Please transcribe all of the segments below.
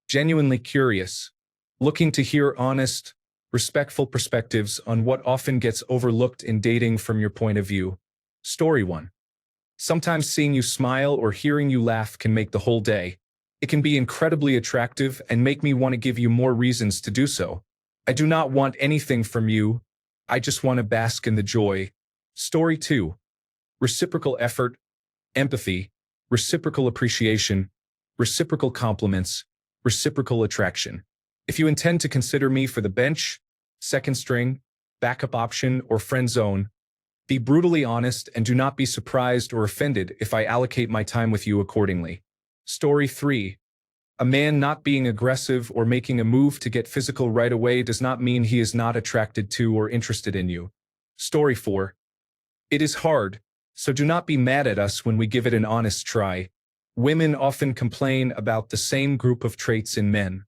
genuinely curious, looking to hear honest, respectful perspectives on what often gets overlooked in dating from your point of view. Story 1. Sometimes seeing you smile or hearing you laugh can make the whole day. It can be incredibly attractive and make me want to give you more reasons to do so. I do not want anything from you. I just want to bask in the joy. Story 2. Reciprocal effort, empathy, reciprocal appreciation, reciprocal compliments, reciprocal attraction. If you intend to consider me for the bench, second string, backup option, or friend zone, be brutally honest and do not be surprised or offended if I allocate my time with you accordingly. Story 3. A man not being aggressive or making a move to get physical right away does not mean he is not attracted to or interested in you. Story 4. It is hard, so do not be mad at us when we give it an honest try. Women often complain about the same group of traits in men.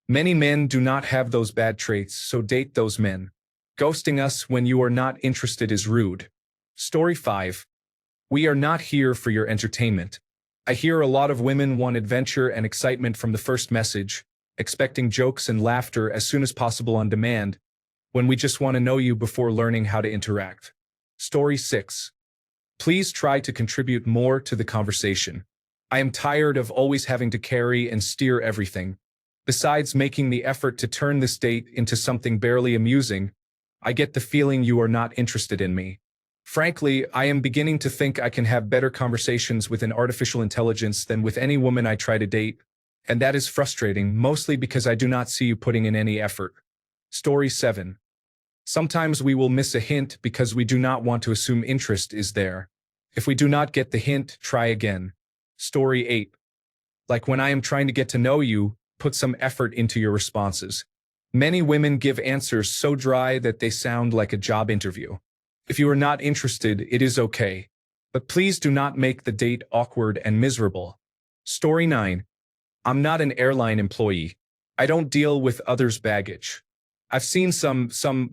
Many men do not have those bad traits, so date those men. Ghosting us when you are not interested is rude. Story 5. We are not here for your entertainment. I hear a lot of women want adventure and excitement from the first message, expecting jokes and laughter as soon as possible on demand, when we just want to know you before learning how to interact. Story 6. Please try to contribute more to the conversation. I am tired of always having to carry and steer everything. Besides making the effort to turn this date into something barely amusing, I get the feeling you are not interested in me. Frankly, I am beginning to think I can have better conversations with an artificial intelligence than with any woman I try to date, and that is frustrating, mostly because I do not see you putting in any effort. Story 7. Sometimes we will miss a hint because we do not want to assume interest is there. If we do not get the hint, try again. Story 8. Like when I am trying to get to know you, put some effort into your responses. Many women give answers so dry that they sound like a job interview. If you are not interested, it is okay. But please do not make the date awkward and miserable. Story 9. I'm not an airline employee. I don't deal with others' baggage. I've seen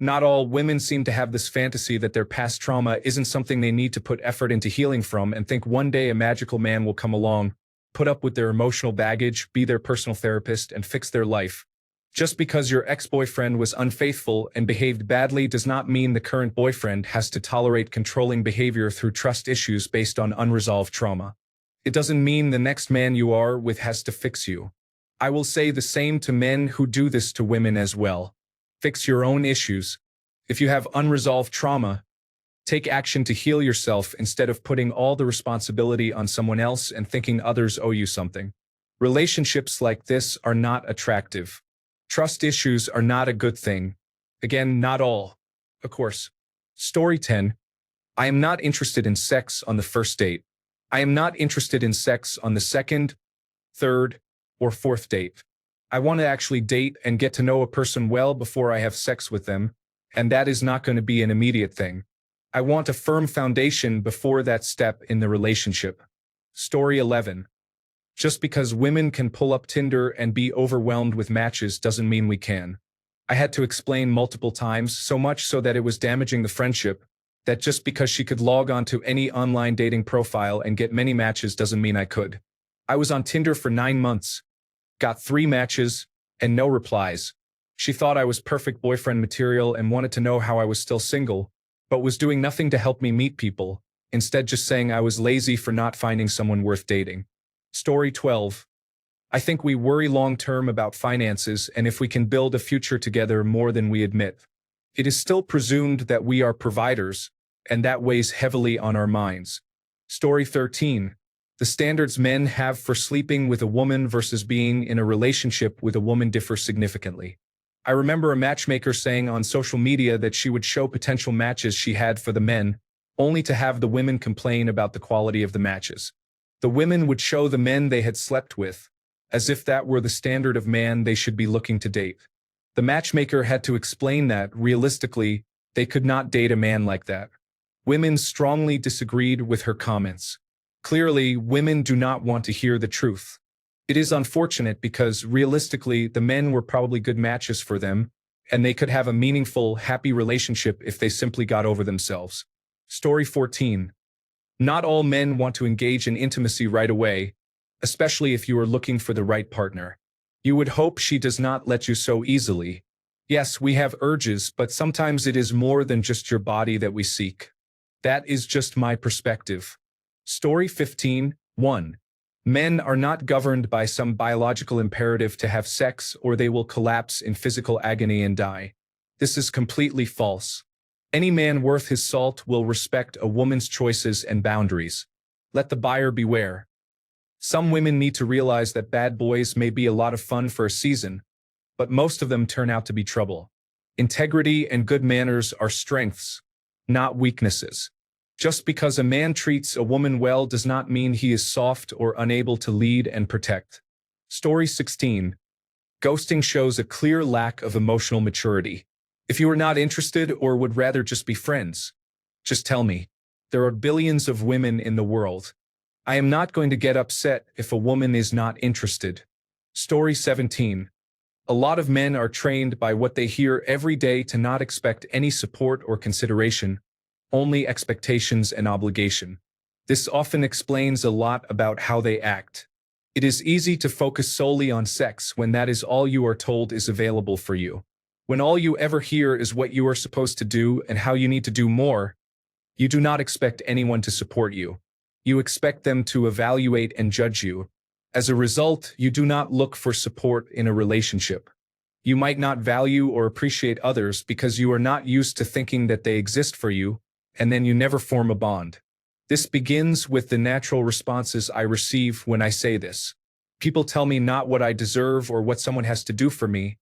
not all women seem to have this fantasy that their past trauma isn't something they need to put effort into healing from and think one day a magical man will come along, put up with their emotional baggage, be their personal therapist, and fix their life. Just because your ex-boyfriend was unfaithful and behaved badly does not mean the current boyfriend has to tolerate controlling behavior through trust issues based on unresolved trauma. It doesn't mean the next man you are with has to fix you. I will say the same to men who do this to women as well. Fix your own issues. If you have unresolved trauma, take action to heal yourself instead of putting all the responsibility on someone else and thinking others owe you something. Relationships like this are not attractive. Trust issues are not a good thing. Again, not all, of course. Story 10. I am not interested in sex on the first date. I am not interested in sex on the second, third, or fourth date. I want to actually date and get to know a person well before I have sex with them, and that is not going to be an immediate thing. I want a firm foundation before that step in the relationship. Story 11. Just because women can pull up Tinder and be overwhelmed with matches doesn't mean we can. I had to explain multiple times, so much so that it was damaging the friendship, that just because she could log on to any online dating profile and get many matches doesn't mean I could. I was on Tinder for 9 months, got 3 matches, and no replies. She thought I was perfect boyfriend material and wanted to know how I was still single, but was doing nothing to help me meet people, instead just saying I was lazy for not finding someone worth dating. Story 12. I think we worry long-term about finances and if we can build a future together more than we admit. It is still presumed that we are providers, and that weighs heavily on our minds. Story 13. The standards men have for sleeping with a woman versus being in a relationship with a woman differ significantly. I remember a matchmaker saying on social media that she would show potential matches she had for the men, only to have the women complain about the quality of the matches. The women would show the men they had slept with, as if that were the standard of man they should be looking to date. The matchmaker had to explain that, realistically, they could not date a man like that. Women strongly disagreed with her comments. Clearly, women do not want to hear the truth. It is unfortunate because, realistically, the men were probably good matches for them, and they could have a meaningful, happy relationship if they simply got over themselves. Story 14. Not all men want to engage in intimacy right away, especially if you are looking for the right partner. You would hope she does not let you so easily. Yes, we have urges, but sometimes it is more than just your body that we seek. That is just my perspective. Story 15, 1. Men are not governed by some biological imperative to have sex or they will collapse in physical agony and die. This is completely false. Any man worth his salt will respect a woman's choices and boundaries. Let the buyer beware. Some women need to realize that bad boys may be a lot of fun for a season, but most of them turn out to be trouble. Integrity and good manners are strengths, not weaknesses. Just because a man treats a woman well does not mean he is soft or unable to lead and protect. Story 16. Ghosting shows a clear lack of emotional maturity. If you are not interested or would rather just be friends, just tell me. There are billions of women in the world. I am not going to get upset if a woman is not interested. Story 17. A lot of men are trained by what they hear every day to not expect any support or consideration, only expectations and obligation. This often explains a lot about how they act. It is easy to focus solely on sex when that is all you are told is available for you. When all you ever hear is what you are supposed to do and how you need to do more, you do not expect anyone to support you. You expect them to evaluate and judge you. As a result, you do not look for support in a relationship. You might not value or appreciate others because you are not used to thinking that they exist for you, and then you never form a bond. This begins with the natural responses I receive when I say this. People tell me not what I deserve or what someone has to do for me,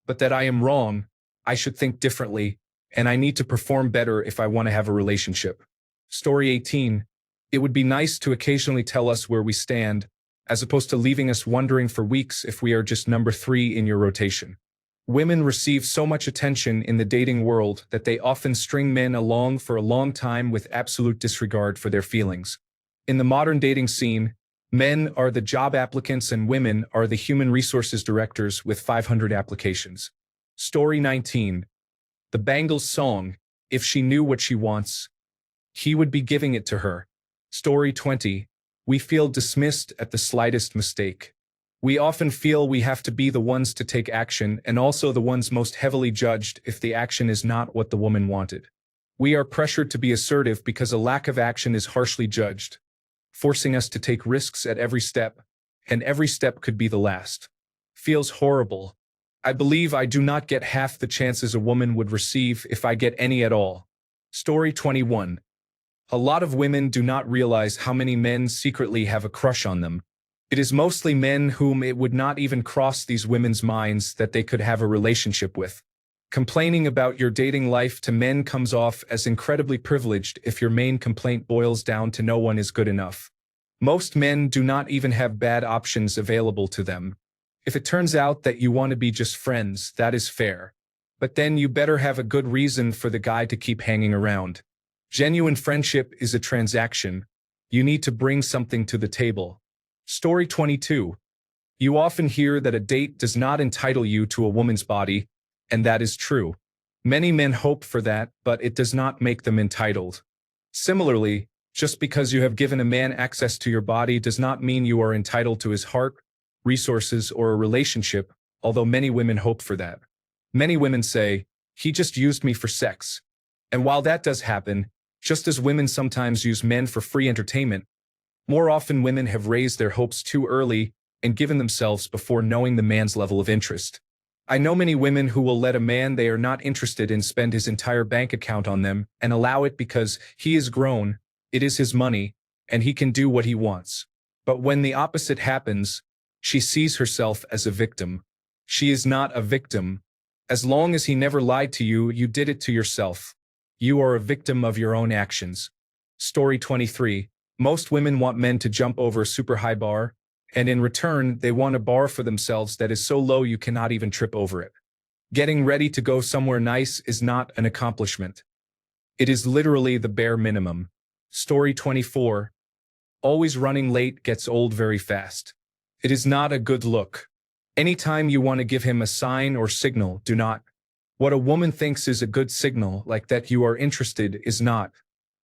but that I am wrong, I should think differently, and I need to perform better if I want to have a relationship. Story 18. It would be nice to occasionally tell us where we stand, as opposed to leaving us wondering for weeks if we are just number 3 in your rotation. Women receive so much attention in the dating world that they often string men along for a long time with absolute disregard for their feelings. In the modern dating scene, men are the job applicants and women are the human resources directors with 500 applications. Story 19. The Bangles song, If She Knew What She Wants, He Would Be Giving It to Her. Story 20. We feel dismissed at the slightest mistake. We often feel we have to be the ones to take action and also the ones most heavily judged if the action is not what the woman wanted. We are pressured to be assertive because a lack of action is harshly judged, forcing us to take risks at every step, and every step could be the last. Feels horrible. I believe I do not get half the chances a woman would receive if I get any at all. Story 21. A lot of women do not realize how many men secretly have a crush on them. It is mostly men whom it would not even cross these women's minds that they could have a relationship with. Complaining about your dating life to men comes off as incredibly privileged if your main complaint boils down to no one is good enough. Most men do not even have bad options available to them. If it turns out that you want to be just friends, that is fair. But then you better have a good reason for the guy to keep hanging around. Genuine friendship is a transaction. You need to bring something to the table. Story 22. You often hear that a date does not entitle you to a woman's body, and that is true. Many men hope for that, but it does not make them entitled. Similarly, just because you have given a man access to your body does not mean you are entitled to his heart, resources, or a relationship, although many women hope for that. Many women say, "He just used me for sex." And while that does happen, just as women sometimes use men for free entertainment, more often women have raised their hopes too early and given themselves before knowing the man's level of interest. I know many women who will let a man they are not interested in spend his entire bank account on them and allow it because he is grown, it is his money, and he can do what he wants. But when the opposite happens, she sees herself as a victim. She is not a victim. As long as he never lied to you, you did it to yourself. You are a victim of your own actions. Story 23. Most women want men to jump over a super high bar, and in return, they want a bar for themselves that is so low you cannot even trip over it. Getting ready to go somewhere nice is not an accomplishment. It is literally the bare minimum. Story 24. Always running late gets old very fast. It is not a good look. Anytime you want to give him a sign or signal, do not. What a woman thinks is a good signal, like that you are interested, is not.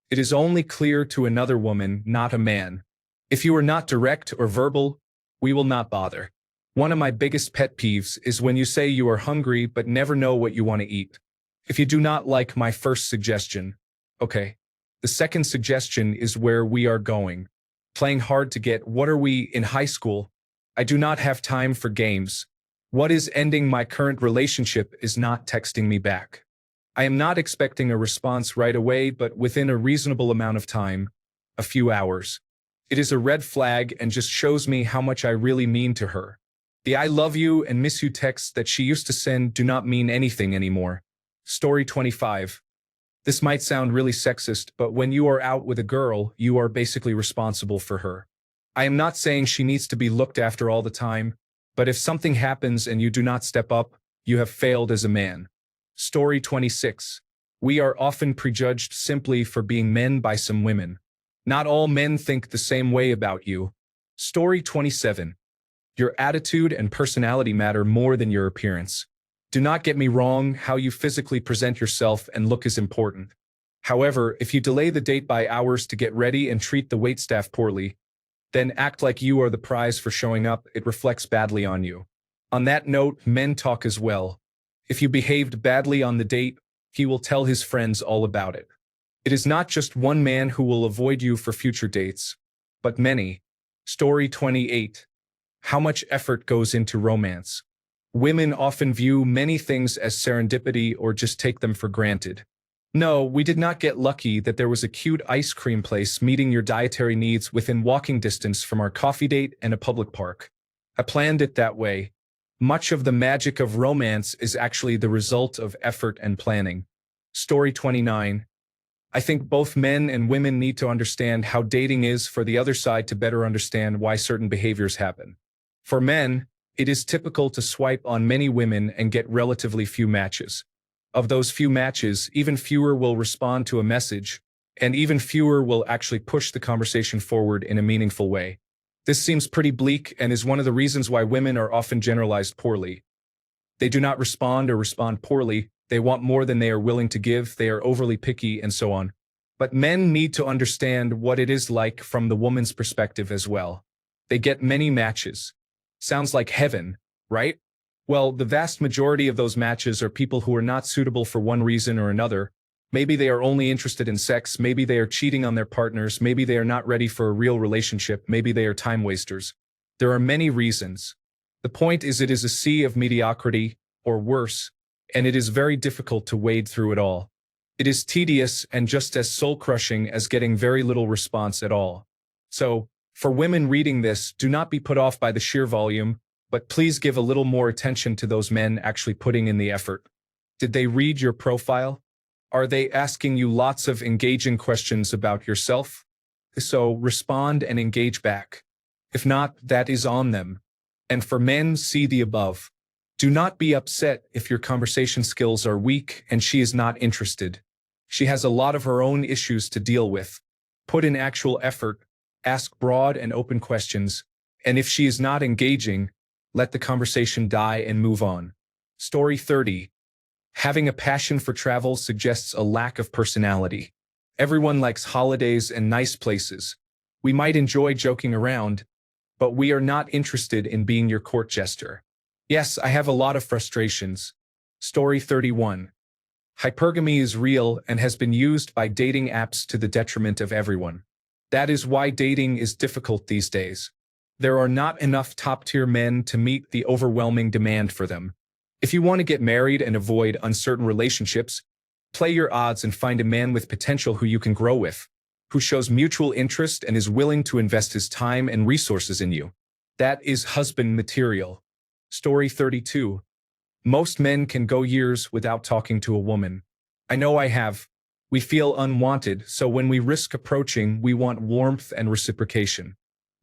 It is only clear to another woman, not a man. If you are not direct or verbal, we will not bother. One of my biggest pet peeves is when you say you are hungry but never know what you want to eat. If you do not like my first suggestion, okay. The second suggestion is where we are going. Playing hard to get. What are we in high school? I do not have time for games. What is ending my current relationship is not texting me back. I am not expecting a response right away, but within a reasonable amount of time, a few hours. It is a red flag and just shows me how much I really mean to her. The I love you and miss you texts that she used to send do not mean anything anymore. Story 25. This might sound really sexist, but when you are out with a girl, you are basically responsible for her. I am not saying she needs to be looked after all the time, but if something happens and you do not step up, you have failed as a man. Story 26. We are often prejudged simply for being men by some women. Not all men think the same way about you. Story 27. Your attitude and personality matter more than your appearance. Do not get me wrong, how you physically present yourself and look is important. However, if you delay the date by hours to get ready and treat the waitstaff poorly, then act like you are the prize for showing up, it reflects badly on you. On that note, men talk as well. If you behaved badly on the date, he will tell his friends all about it. It is not just one man who will avoid you for future dates, but many. Story 28. How much effort goes into romance? Women often view many things as serendipity or just take them for granted. No, we did not get lucky that there was a cute ice cream place meeting your dietary needs within walking distance from our coffee date and a public park. I planned it that way. Much of the magic of romance is actually the result of effort and planning. Story 29. I think both men and women need to understand how dating is for the other side to better understand why certain behaviors happen. For men, it is typical to swipe on many women and get relatively few matches. Of those few matches, even fewer will respond to a message, and even fewer will actually push the conversation forward in a meaningful way. This seems pretty bleak and is one of the reasons why women are often generalized poorly. They do not respond or respond poorly, they want more than they are willing to give, they are overly picky, and so on. But men need to understand what it is like from the woman's perspective as well. They get many matches. Sounds like heaven, right? Well, the vast majority of those matches are people who are not suitable for one reason or another. Maybe they are only interested in sex, maybe they are cheating on their partners, maybe they are not ready for a real relationship, maybe they are time wasters. There are many reasons. The point is it is a sea of mediocrity, or worse, and it is very difficult to wade through it all. It is tedious and just as soul-crushing as getting very little response at all. So, for women reading this, do not be put off by the sheer volume, but please give a little more attention to those men actually putting in the effort. Did they read your profile? Are they asking you lots of engaging questions about yourself? So respond and engage back. If not, that is on them. And for men, see the above. Do not be upset if your conversation skills are weak and she is not interested. She has a lot of her own issues to deal with. Put in actual effort, ask broad and open questions, and if she is not engaging, let the conversation die and move on. Story 30. Having a passion for travel suggests a lack of personality. Everyone likes holidays and nice places. We might enjoy joking around, but we are not interested in being your court jester. Yes, I have a lot of frustrations. Story 31. Hypergamy is real and has been used by dating apps to the detriment of everyone. That is why dating is difficult these days. There are not enough top-tier men to meet the overwhelming demand for them. If you want to get married and avoid uncertain relationships, play your odds and find a man with potential who you can grow with, who shows mutual interest and is willing to invest his time and resources in you. That is husband material. Story 32. Most men can go years without talking to a woman. I know I have. We feel unwanted, so when we risk approaching, we want warmth and reciprocation.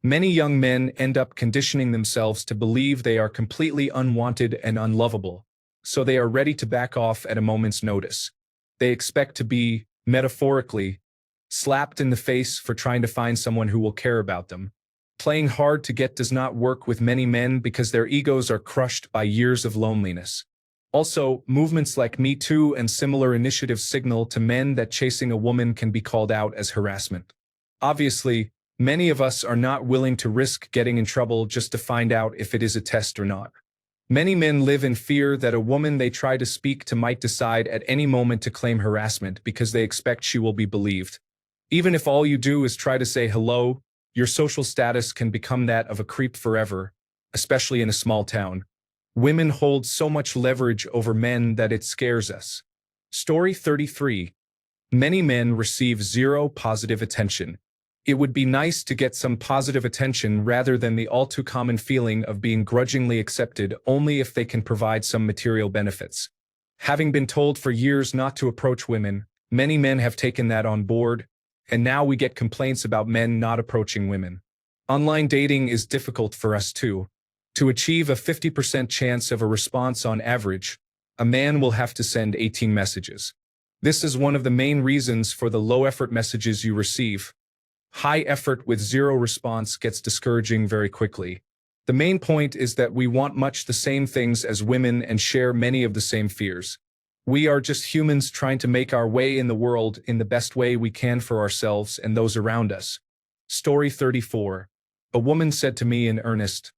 Many young men end up conditioning themselves to believe they are completely unwanted and unlovable, so they are ready to back off at a moment's notice. They expect to be, metaphorically, slapped in the face for trying to find someone who will care about them. Playing hard to get does not work with many men because their egos are crushed by years of loneliness. Also, movements like Me Too and similar initiatives signal to men that chasing a woman can be called out as harassment. Obviously, Many of us are not willing to risk getting in trouble just to find out if it is a test or not. Many men live in fear that a woman they try to speak to might decide at any moment to claim harassment because they expect she will be believed. Even if all you do is try to say hello, your social status can become that of a creep forever, especially in a small town. Women hold so much leverage over men that it scares us. Story 33. Many men receive zero positive attention. It would be nice to get some positive attention rather than the all-too-common feeling of being grudgingly accepted only if they can provide some material benefits. Having been told for years not to approach women, many men have taken that on board, and now we get complaints about men not approaching women. Online dating is difficult for us too. To achieve a 50% chance of a response on average, a man will have to send 18 messages. This is one of the main reasons for the low-effort messages you receive. High effort with zero response gets discouraging very quickly. The main point is that we want much the same things as women and share many of the same fears. We are just humans trying to make our way in the world in the best way we can for ourselves and those around us. Story 34. A woman said to me in earnest,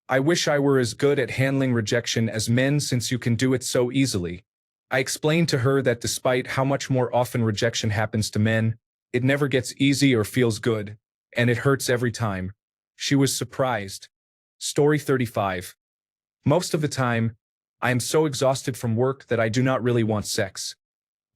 "I wish I were as good at handling rejection as men since you can do it so easily." I explained to her that despite how much more often rejection happens to men, it never gets easy or feels good, and it hurts every time. She was surprised. Story 35. Most of the time, I am so exhausted from work that I do not really want sex.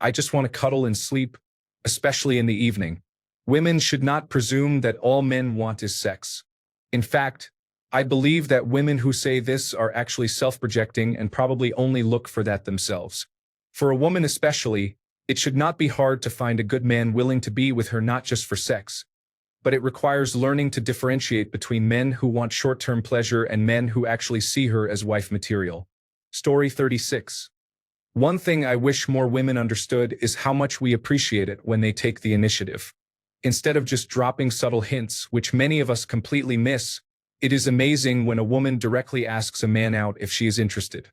I just want to cuddle and sleep, especially in the evening. Women should not presume that all men want is sex. In fact, I believe that women who say this are actually self-projecting and probably only look for that themselves. For a woman especially, it should not be hard to find a good man willing to be with her not just for sex, but it requires learning to differentiate between men who want short-term pleasure and men who actually see her as wife material. Story 36. One thing I wish more women understood is how much we appreciate it when they take the initiative. Instead of just dropping subtle hints, which many of us completely miss, it is amazing when a woman directly asks a man out if she is interested.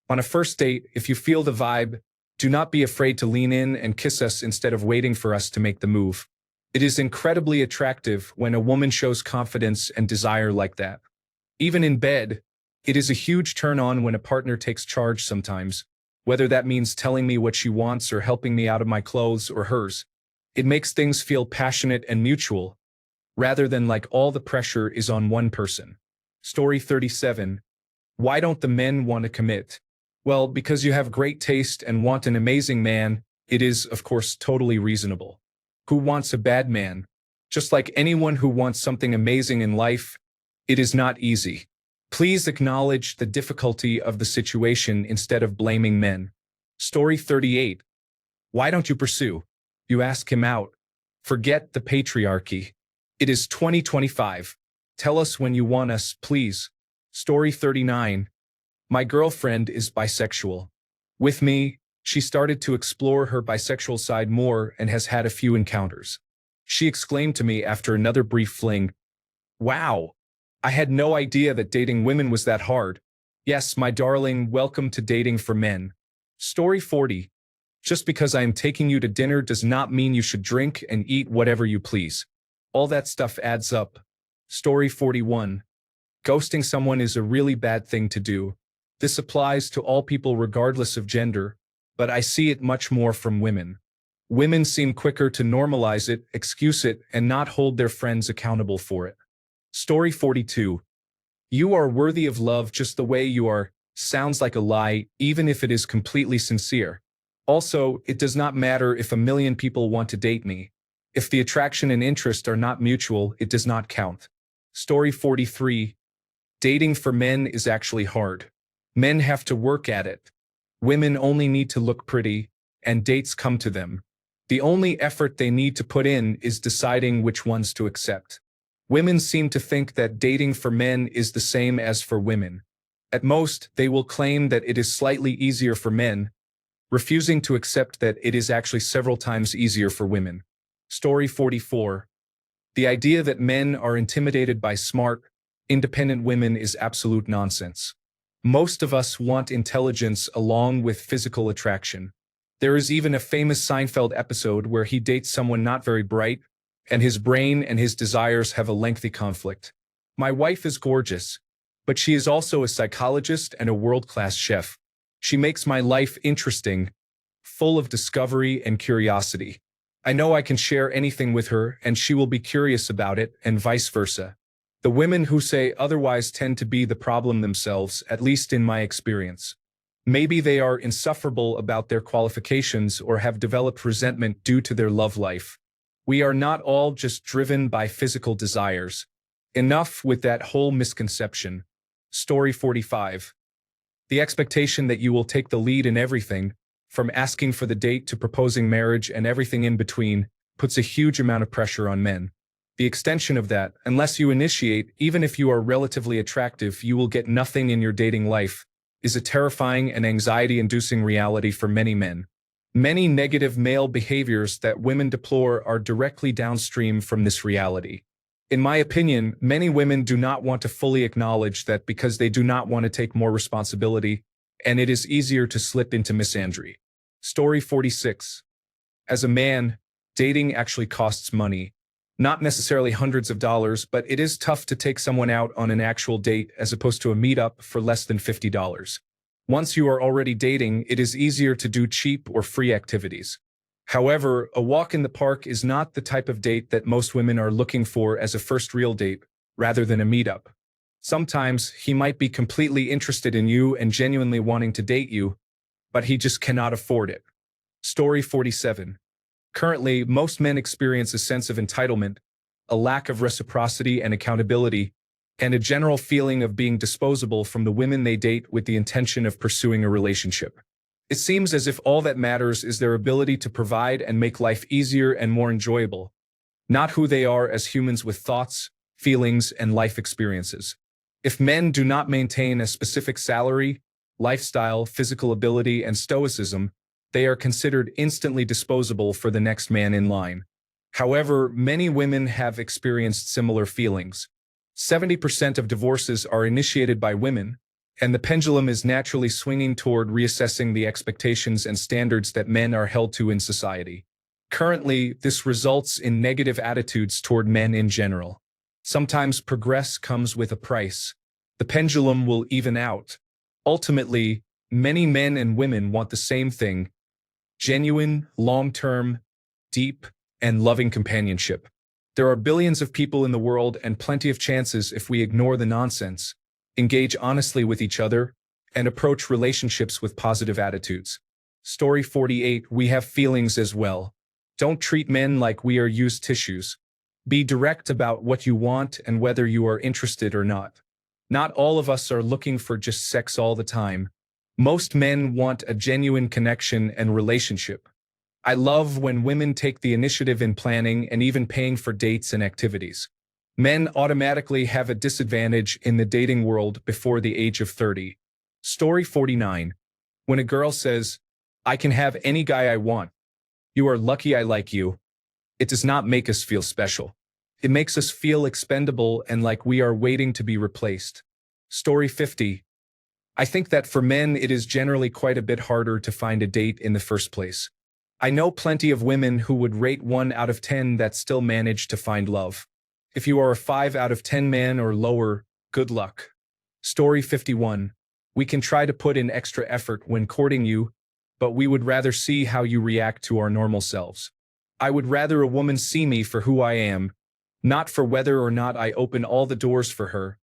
On a first date, if you feel the vibe, do not be afraid to lean in and kiss us instead of waiting for us to make the move. It is incredibly attractive when a woman shows confidence and desire like that. Even in bed, it is a huge turn-on when a partner takes charge sometimes, whether that means telling me what she wants or helping me out of my clothes or hers. It makes things feel passionate and mutual, rather than like all the pressure is on one person. Story 37. Why don't the men want to commit? Well, because you have great taste and want an amazing man, it is, of course, totally reasonable. Who wants a bad man? Just like anyone who wants something amazing in life, it is not easy. Please acknowledge the difficulty of the situation instead of blaming men. Story 38. Why don't you pursue? You ask him out. Forget the patriarchy. It is 2025. Tell us when you want us, please. Story 39. My girlfriend is bisexual. With me, she started to explore her bisexual side more and has had a few encounters. She exclaimed to me after another brief fling, "Wow! I had no idea that dating women was that hard. Yes, my darling, welcome to dating for men." Story 40. Just because I am taking you to dinner does not mean you should drink and eat whatever you please. All that stuff adds up. Story 41. Ghosting someone is a really bad thing to do. This applies to all people regardless of gender, but I see it much more from women. Women seem quicker to normalize it, excuse it, and not hold their friends accountable for it. Story 42. You are worthy of love just the way you are sounds like a lie, even if it is completely sincere. Also, it does not matter if a million people want to date me. If the attraction and interest are not mutual, it does not count. Story 43. Dating for men is actually hard. Men have to work at it. Women only need to look pretty, and dates come to them. The only effort they need to put in is deciding which ones to accept. Women seem to think that dating for men is the same as for women. At most, they will claim that it is slightly easier for men, refusing to accept that it is actually several times easier for women. Story 44. The idea that men are intimidated by smart, independent women is absolute nonsense. Most of us want intelligence along with physical attraction. There is even a famous Seinfeld episode where he dates someone not very bright, and his brain and his desires have a lengthy conflict. My wife is gorgeous, but she is also a psychologist and a world-class chef. She makes my life interesting, full of discovery and curiosity. I know I can share anything with her and she will be curious about it, and vice versa. The women who say otherwise tend to be the problem themselves, at least in my experience. Maybe they are insufferable about their qualifications or have developed resentment due to their love life. We are not all just driven by physical desires. Enough with that whole misconception. Story 45. The expectation that you will take the lead in everything, from asking for the date to proposing marriage and everything in between, puts a huge amount of pressure on men. The extension of that, unless you initiate, even if you are relatively attractive, you will get nothing in your dating life, is a terrifying and anxiety-inducing reality for many men. Many negative male behaviors that women deplore are directly downstream from this reality. In my opinion, many women do not want to fully acknowledge that because they do not want to take more responsibility, and it is easier to slip into misandry. Story 46. As a man, dating actually costs money. Not necessarily hundreds of dollars, but it is tough to take someone out on an actual date as opposed to a meetup for less than $50. Once you are already dating, it is easier to do cheap or free activities. However, a walk in the park is not the type of date that most women are looking for as a first real date, rather than a meetup. Sometimes he might be completely interested in you and genuinely wanting to date you, but he just cannot afford it. Story 47. Currently, most men experience a sense of entitlement, a lack of reciprocity and accountability, and a general feeling of being disposable from the women they date with the intention of pursuing a relationship. It seems as if all that matters is their ability to provide and make life easier and more enjoyable, not who they are as humans with thoughts, feelings, and life experiences. If men do not maintain a specific salary, lifestyle, physical ability, and stoicism, they are considered instantly disposable for the next man in line. However, many women have experienced similar feelings. 70% of divorces are initiated by women, and the pendulum is naturally swinging toward reassessing the expectations and standards that men are held to in society. Currently, this results in negative attitudes toward men in general. Sometimes progress comes with a price. The pendulum will even out. Ultimately, many men and women want the same thing: genuine, long-term, deep, and loving companionship. There are billions of people in the world and plenty of chances if we ignore the nonsense, engage honestly with each other, and approach relationships with positive attitudes. Story 48. We have feelings as well. Don't treat men like we are used tissues. Be direct about what you want and whether you are interested or not. Not all of us are looking for just sex all the time. Most men want a genuine connection and relationship. I love when women take the initiative in planning and even paying for dates and activities. Men automatically have a disadvantage in the dating world before the age of 30. Story 49. When a girl says, "I can have any guy I want. You are lucky I like you," it does not make us feel special. It makes us feel expendable and like we are waiting to be replaced. Story 50. I think that for men it is generally quite a bit harder to find a date in the first place. I know plenty of women who would rate 1 out of 10 that still manage to find love. If you are a 5 out of 10 man or lower, good luck. Story 51. We can try to put in extra effort when courting you, but we would rather see how you react to our normal selves. I would rather a woman see me for who I am, not for whether or not I open all the doors for her,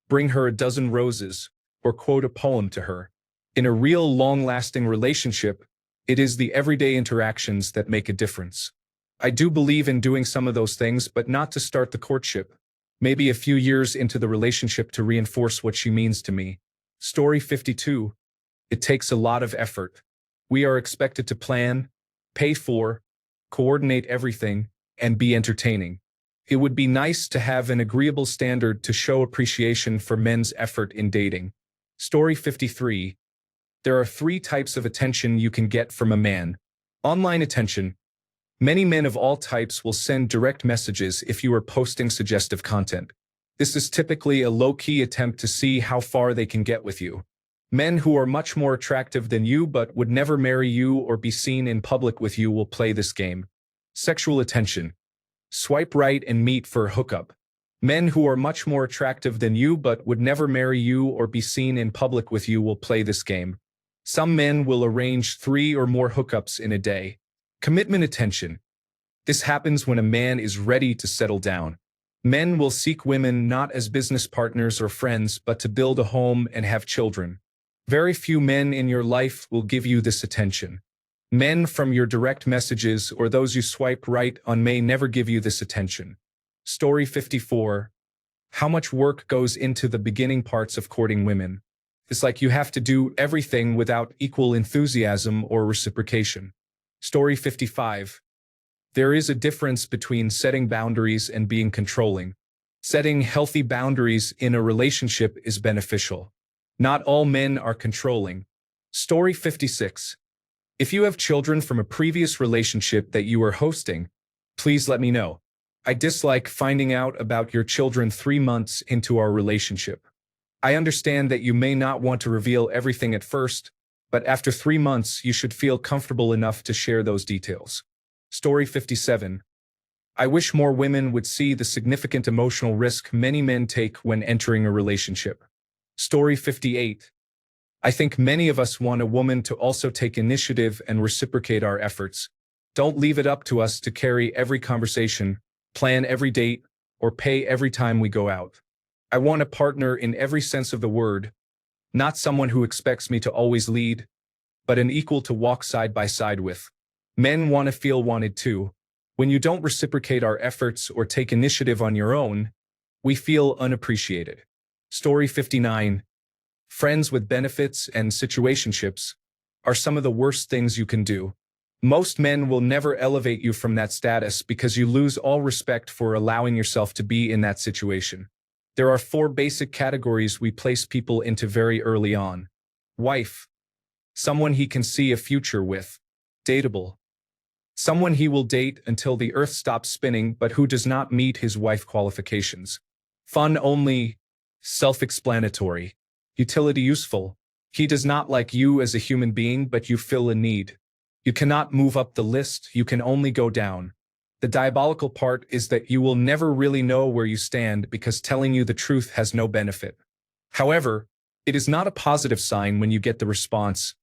bring her a dozen roses, or quote a poem to her. In a real long-lasting relationship, it is the everyday interactions that make a difference. I do believe in doing some of those things, but not to start the courtship. Maybe a few years into the relationship to reinforce what she means to me. Story 52. It takes a lot of effort. We are expected to plan, pay for, coordinate everything, and be entertaining. It would be nice to have an agreeable standard to show appreciation for men's effort in dating. Story 53. There are 3 types of attention you can get from a man. Online attention. Many men of all types will send direct messages if you are posting suggestive content. This is typically a low-key attempt to see how far they can get with you. Men who are much more attractive than you but would never marry you or be seen in public with you will play this game. Sexual attention. Swipe right and meet for a hookup. Men who are much more attractive than you but would never marry you or be seen in public with you will play this game. Some men will arrange 3 or more hookups in a day. Commitment attention. This happens when a man is ready to settle down. Men will seek women not as business partners or friends, but to build a home and have children. Very few men in your life will give you this attention. Men from your direct messages or those you swipe right on may never give you this attention. Story 54. How much work goes into the beginning parts of courting women? It's like you have to do everything without equal enthusiasm or reciprocation. Story 55. There is a difference between setting boundaries and being controlling. Setting healthy boundaries in a relationship is beneficial. Not all men are controlling. Story 56. If you have children from a previous relationship that you are hosting, please let me know. I dislike finding out about your children 3 months into our relationship. I understand that you may not want to reveal everything at first, but after 3 months you should feel comfortable enough to share those details. Story 57. I wish more women would see the significant emotional risk many men take when entering a relationship. Story 58. I think many of us want a woman to also take initiative and reciprocate our efforts. Don't leave it up to us to carry every conversation, plan every date, or pay every time we go out. I want a partner in every sense of the word, not someone who expects me to always lead, but an equal to walk side by side with. Men want to feel wanted too. When you don't reciprocate our efforts or take initiative on your own, we feel unappreciated. Story 59. Friends with benefits and situationships are some of the worst things you can do. Most men will never elevate you from that status because you lose all respect for allowing yourself to be in that situation. There are 4 basic categories we place people into very early on. Wife. Someone he can see a future with. Dateable. Someone he will date until the earth stops spinning but who does not meet his wife qualifications. Fun only. Self-explanatory. Utility useful. He does not like you as a human being but you fill a need. You cannot move up the list, you can only go down. The diabolical part is that you will never really know where you stand because telling you the truth has no benefit. However, it is not a positive sign when you get the response,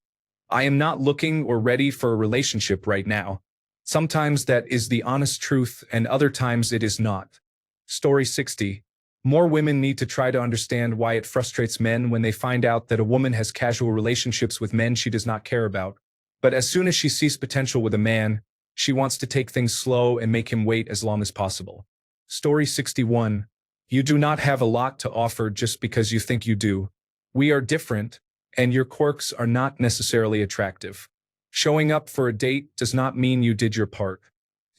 I am not looking or ready for a relationship right now. Sometimes that is the honest truth and other times it is not. Story 60. More women need to try to understand why it frustrates men when they find out that a woman has casual relationships with men she does not care about. But as soon as she sees potential with a man, she wants to take things slow and make him wait as long as possible. Story 61. You do not have a lot to offer just because you think you do. We are different, and your quirks are not necessarily attractive. Showing up for a date does not mean you did your part.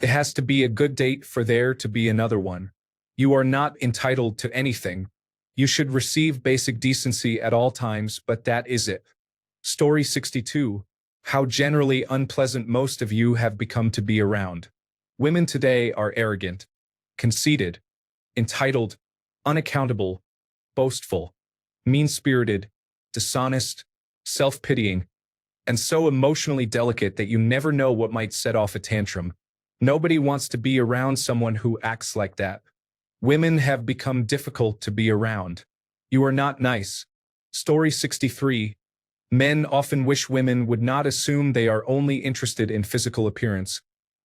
It has to be a good date for there to be another one. You are not entitled to anything. You should receive basic decency at all times, but that is it. Story 62. How generally unpleasant most of you have become to be around. Women today are arrogant, conceited, entitled, unaccountable, boastful, mean-spirited, dishonest, self-pitying, and so emotionally delicate that you never know what might set off a tantrum. Nobody wants to be around someone who acts like that. Women have become difficult to be around. You are not nice. Story 63. Men often wish women would not assume they are only interested in physical appearance,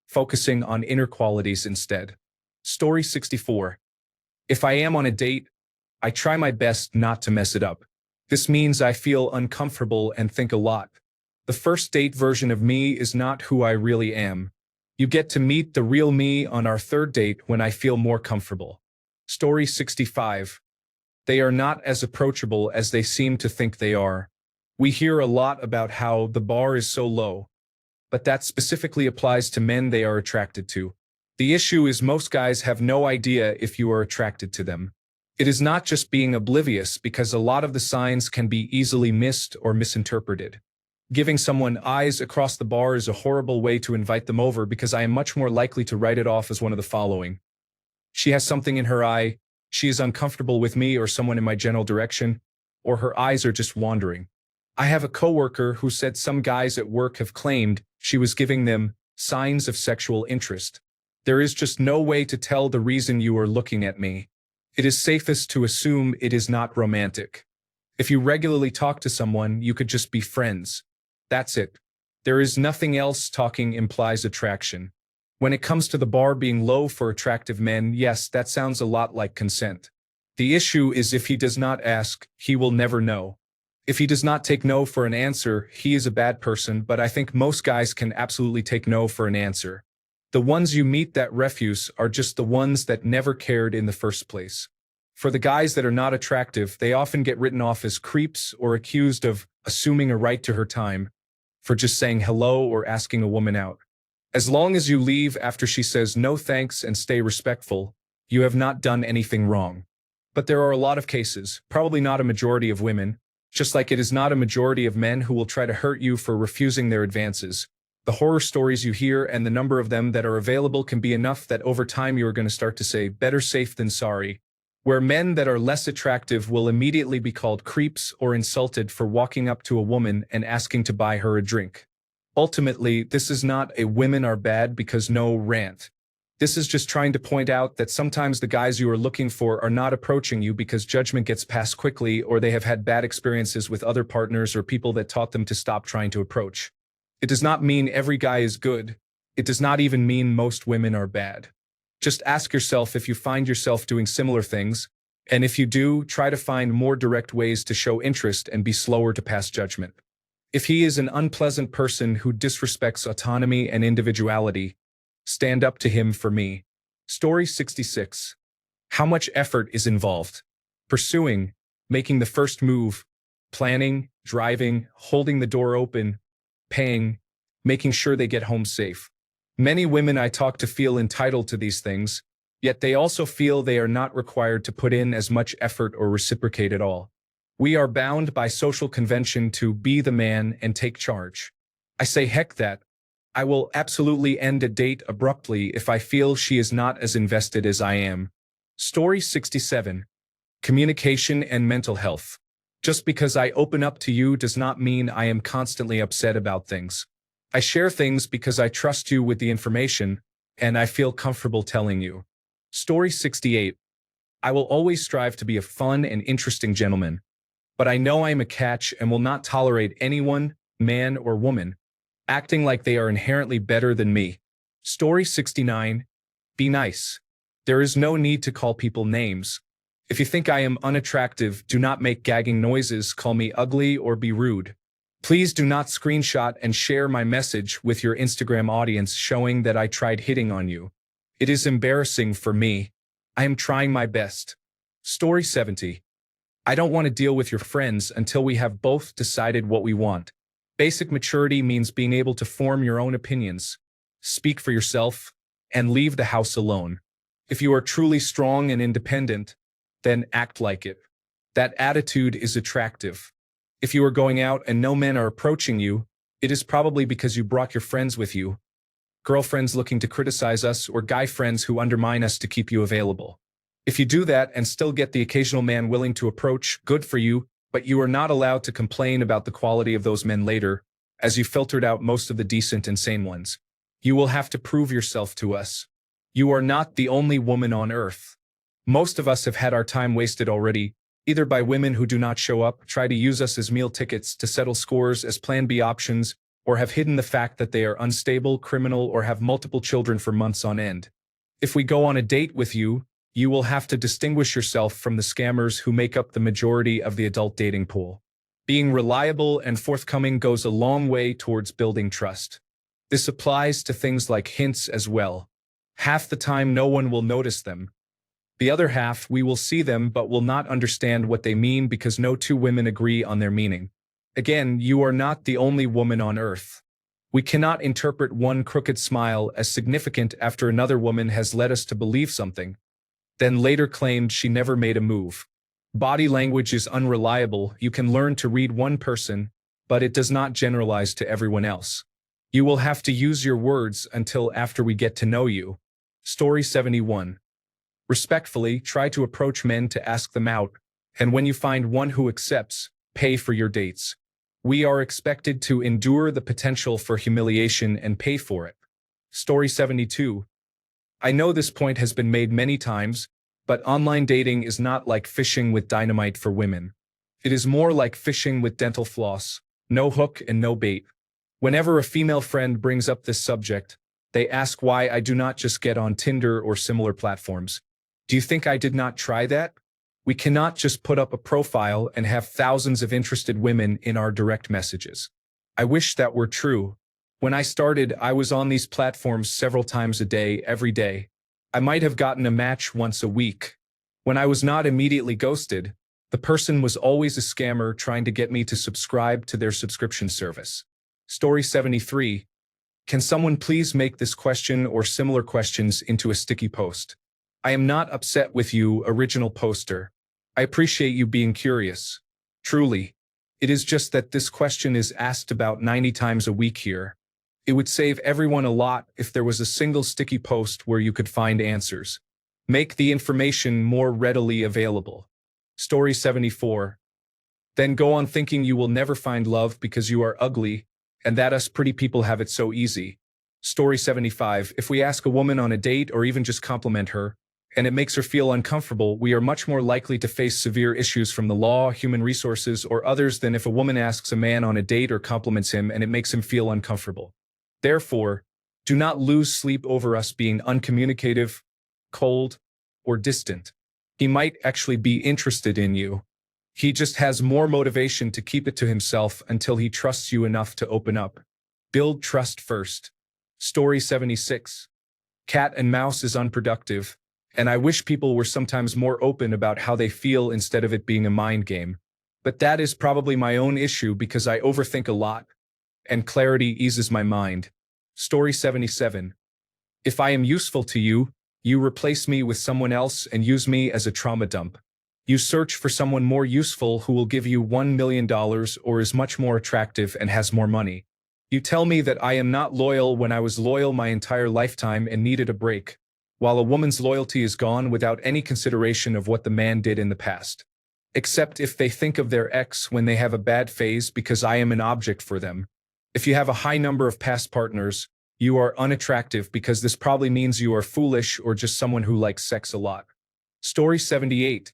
focusing on inner qualities instead. Story 64. If I am on a date, I try my best not to mess it up. This means I feel uncomfortable and think a lot. The first date version of me is not who I really am. You get to meet the real me on our 3rd date when I feel more comfortable. Story 65. They are not as approachable as they seem to think they are. We hear a lot about how the bar is so low, but that specifically applies to men they are attracted to. The issue is most guys have no idea if you are attracted to them. It is not just being oblivious because a lot of the signs can be easily missed or misinterpreted. Giving someone eyes across the bar is a horrible way to invite them over because I am much more likely to write it off as one of the following. She has something in her eye, she is uncomfortable with me or someone in my general direction, or her eyes are just wandering. I have a coworker who said some guys at work have claimed she was giving them signs of sexual interest. There is just no way to tell the reason you are looking at me. It is safest to assume it is not romantic. If you regularly talk to someone, you could just be friends. That's it. There is nothing else. Talking implies attraction. When it comes to the bar being low for attractive men, yes, that sounds a lot like consent. The issue is if he does not ask, he will never know. If he does not take no for an answer, he is a bad person, but I think most guys can absolutely take no for an answer. The ones you meet that refuse are just the ones that never cared in the first place. For the guys that are not attractive, they often get written off as creeps or accused of assuming a right to her time for just saying hello or asking a woman out. As long as you leave after she says no thanks and stay respectful, you have not done anything wrong. But there are a lot of cases, probably not a majority of women, just like it is not a majority of men who will try to hurt you for refusing their advances. The horror stories you hear and the number of them that are available can be enough that over time you are going to start to say, better safe than sorry, where men that are less attractive will immediately be called creeps or insulted for walking up to a woman and asking to buy her a drink. Ultimately, this is not a women are bad because no rant. This is just trying to point out that sometimes the guys you are looking for are not approaching you because judgment gets passed quickly or they have had bad experiences with other partners or people that taught them to stop trying to approach. It does not mean every guy is good. It does not even mean most women are bad. Just ask yourself if you find yourself doing similar things, and if you do, try to find more direct ways to show interest and be slower to pass judgment. If he is an unpleasant person who disrespects autonomy and individuality, stand up to him for me. Story 66. How much effort is involved? Pursuing, making the first move, planning, driving, holding the door open, paying, making sure they get home safe. Many women I talk to feel entitled to these things, yet they also feel they are not required to put in as much effort or reciprocate at all. We are bound by social convention to be the man and take charge. I say heck that. I will absolutely end a date abruptly if I feel she is not as invested as I am. Story 67. Communication and mental health. Just because I open up to you does not mean I am constantly upset about things. I share things because I trust you with the information, and I feel comfortable telling you. Story 68. I will always strive to be a fun and interesting gentleman, but I know I am a catch and will not tolerate anyone, man or woman, acting like they are inherently better than me. Story 69. Be nice. There is no need to call people names. If you think I am unattractive, do not make gagging noises, call me ugly, or be rude. Please do not screenshot and share my message with your Instagram audience showing that I tried hitting on you. It is embarrassing for me. I am trying my best. Story 70. I don't want to deal with your friends until we have both decided what we want. Basic maturity means being able to form your own opinions, speak for yourself, and leave the house alone. If you are truly strong and independent, then act like it. That attitude is attractive. If you are going out and no men are approaching you, it is probably because you brought your friends with you. Girlfriends looking to criticize us or guy friends who undermine us to keep you available. If you do that and still get the occasional man willing to approach, good for you, but you are not allowed to complain about the quality of those men later, as you filtered out most of the decent and sane ones. You will have to prove yourself to us. You are not the only woman on earth. Most of us have had our time wasted already, either by women who do not show up, try to use us as meal tickets to settle scores as Plan B options, or have hidden the fact that they are unstable, criminal, or have multiple children for months on end. If we go on a date with you, you will have to distinguish yourself from the scammers who make up the majority of the adult dating pool. Being reliable and forthcoming goes a long way towards building trust. This applies to things like hints as well. Half the time no one will notice them. The other half, we will see them but will not understand what they mean because no two women agree on their meaning. Again, you are not the only woman on earth. We cannot interpret one crooked smile as significant after another woman has led us to believe something, then later claimed she never made a move. Body language is unreliable. You can learn to read one person, but it does not generalize to everyone else. You will have to use your words until after we get to know you. Story 71. Respectfully, try to approach men to ask them out, and when you find one who accepts, pay for your dates. We are expected to endure the potential for humiliation and pay for it. Story 72. I know this point has been made many times, but online dating is not like fishing with dynamite for women. It is more like fishing with dental floss, no hook and no bait. Whenever a female friend brings up this subject, they ask why I do not just get on Tinder or similar platforms. Do you think I did not try that? We cannot just put up a profile and have thousands of interested women in our direct messages. I wish that were true. When I started, I was on these platforms several times a day, every day. I might have gotten a match once a week. When I was not immediately ghosted, the person was always a scammer trying to get me to subscribe to their subscription service. Story 73. Can someone please make this question or similar questions into a sticky post? I am not upset with you, original poster. I appreciate you being curious. Truly. It is just that this question is asked about 90 times a week here. It would save everyone a lot if there was a single sticky post where you could find answers. Make the information more readily available. Story 74. Then go on thinking you will never find love because you are ugly, and that us pretty people have it so easy. Story 75. If we ask a woman on a date or even just compliment her, and it makes her feel uncomfortable, we are much more likely to face severe issues from the law, human resources, or others than if a woman asks a man on a date or compliments him and it makes him feel uncomfortable. Therefore, do not lose sleep over us being uncommunicative, cold, or distant. He might actually be interested in you. He just has more motivation to keep it to himself until he trusts you enough to open up. Build trust first. Story 76. Cat and mouse is unproductive, and I wish people were sometimes more open about how they feel instead of it being a mind game. But that is probably my own issue because I overthink a lot, and clarity eases my mind. Story 77. If I am useful to you, you replace me with someone else and use me as a trauma dump. You search for someone more useful who will give you $1 million or is much more attractive and has more money. You tell me that I am not loyal when I was loyal my entire lifetime and needed a break, while a woman's loyalty is gone without any consideration of what the man did in the past. Except if they think of their ex when they have a bad phase because I am an object for them. If you have a high number of past partners, you are unattractive because this probably means you are foolish or just someone who likes sex a lot. Story 78.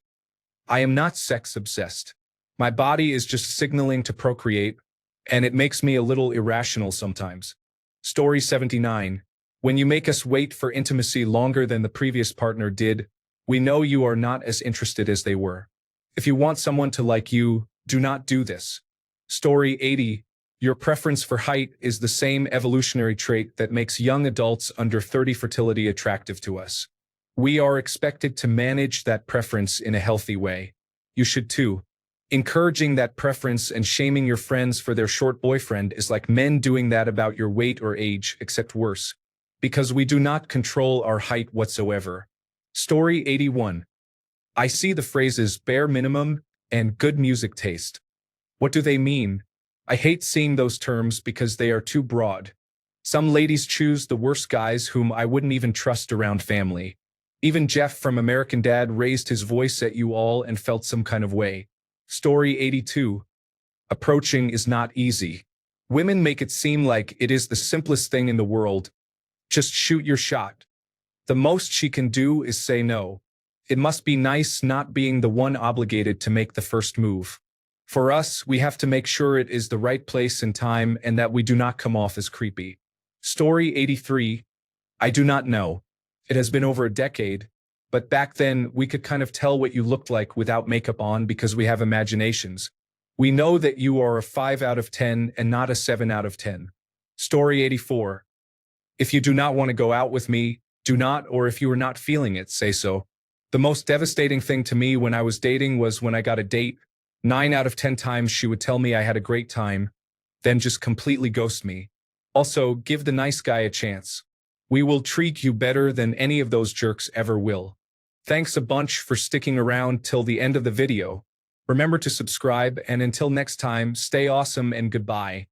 I am not sex obsessed. My body is just signaling to procreate, and it makes me a little irrational sometimes. Story 79. When you make us wait for intimacy longer than the previous partner did, we know you are not as interested as they were. If you want someone to like you, do not do this. Story 80. Your preference for height is the same evolutionary trait that makes young adults under 30 fertility attractive to us. We are expected to manage that preference in a healthy way. You should too. Encouraging that preference and shaming your friends for their short boyfriend is like men doing that about your weight or age, except worse. Because we do not control our height whatsoever. Story 81. I see the phrases bare minimum and good music taste. What do they mean? I hate seeing those terms because they are too broad. Some ladies choose the worst guys whom I wouldn't even trust around family. Even Jeff from American Dad raised his voice at you all and felt some kind of way. Story 82. Approaching is not easy. Women make it seem like it is the simplest thing in the world. Just shoot your shot. The most she can do is say no. It must be nice not being the one obligated to make the first move. For us, we have to make sure it is the right place and time and that we do not come off as creepy. Story 83. I do not know. It has been over a decade, but back then we could kind of tell what you looked like without makeup on because we have imaginations. We know that you are a 5 out of 10 and not a 7 out of 10. Story 84. If you do not want to go out with me, do not, or if you are not feeling it, say so. The most devastating thing to me when I was dating was when I got a date. 9 out of 10 times she would tell me I had a great time, then just completely ghost me. Also, give the nice guy a chance. We will treat you better than any of those jerks ever will. Thanks a bunch for sticking around till the end of the video. Remember to subscribe, and until next time, stay awesome and goodbye.